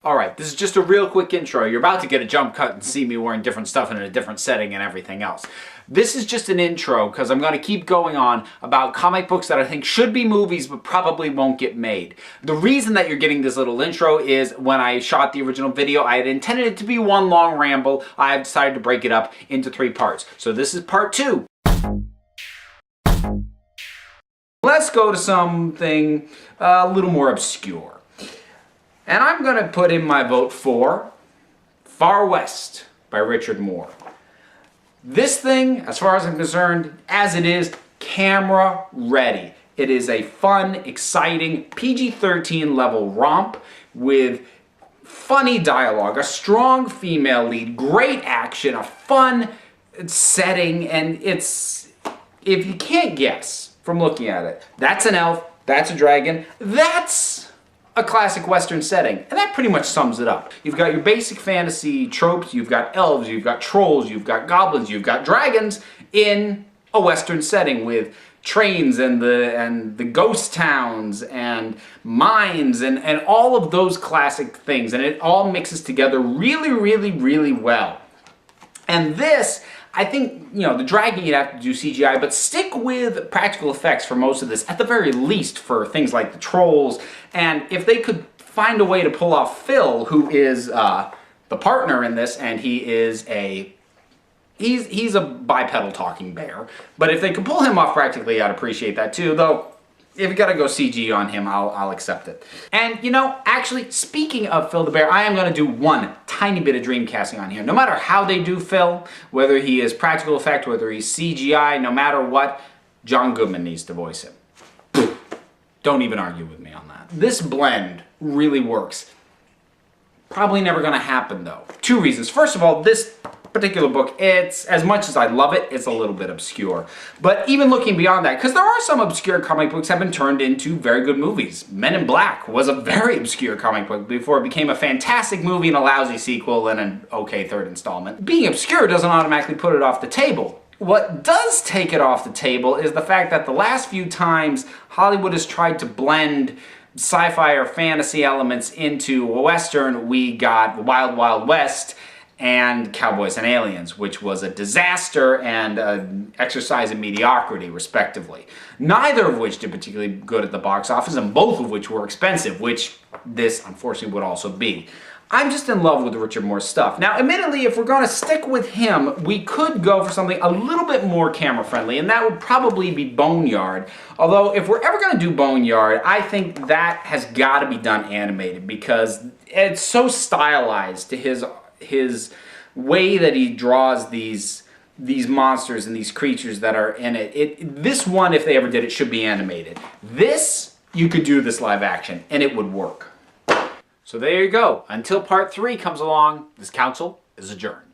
Alright, this is just a real quick intro. You're about to get a jump cut and see me wearing different stuff in a different setting and everything else. This is just an intro because I'm going to keep going on about comic books that I think should be movies but probably won't get made. The reason that you're getting this little intro is when I shot the original video, I had intended it to be one long ramble. I have decided to break it up into 3 parts. So this is part 2. Let's go to something a little more obscure. And I'm going to put in my vote for Far West by Richard Moore. This thing, as far as I'm concerned, as it is, camera ready. It is a fun, exciting, PG-13 level romp with funny dialogue, a strong female lead, great action, a fun setting, and it's, if you can't guess from looking at it, that's an elf, that's a dragon, that's a classic Western setting, and that pretty much sums it up. You've got your basic fantasy tropes, you've got elves, you've got trolls, you've got goblins, you've got dragons in a Western setting with trains and the ghost towns and mines and all of those classic things, and it all mixes together really, really, really well. And this, I think, you know, the dragon you'd have to do CGI, but stick with practical effects for most of this, at the very least for things like the trolls. And if they could find a way to pull off Phil, who is the partner in this, and he is he's a bipedal talking bear. But if they could pull him off practically, I'd appreciate that too, though. If you gotta go CG on him, I'll accept it. And you know, actually, speaking of Phil the Bear, I am gonna do one tiny bit of dream casting on here. No matter how they do Phil, whether he is practical effect, whether he's CGI, no matter what, John Goodman needs to voice him. Don't even argue with me on that. This blend really works. Probably never gonna happen though. 2 reasons. First of all, this particular book, it's, as much as I love it, it's a little bit obscure. But even looking beyond that, because there are some obscure comic books that have been turned into very good movies. Men in Black was a very obscure comic book before it became a fantastic movie and a lousy sequel and an okay 3rd installment. Being obscure doesn't automatically put it off the table. What does take it off the table is the fact that the last few times Hollywood has tried to blend sci-fi or fantasy elements into a Western, we got Wild Wild West and Cowboys and Aliens, which was a disaster and an exercise in mediocrity, respectively. Neither of which did particularly good at the box office, and both of which were expensive, which this, unfortunately, would also be. I'm just in love with Richard Moore's stuff. Now, admittedly, if we're going to stick with him, we could go for something a little bit more camera-friendly, and that would probably be Boneyard. Although, if we're ever going to do Boneyard, I think that has got to be done animated, because it's so stylized to his way that he draws these monsters and these creatures that are in it. This one, if they ever did it, should be animated. This, you could do this live action, and it would work. So there you go. Until part 3 comes along, this council is adjourned.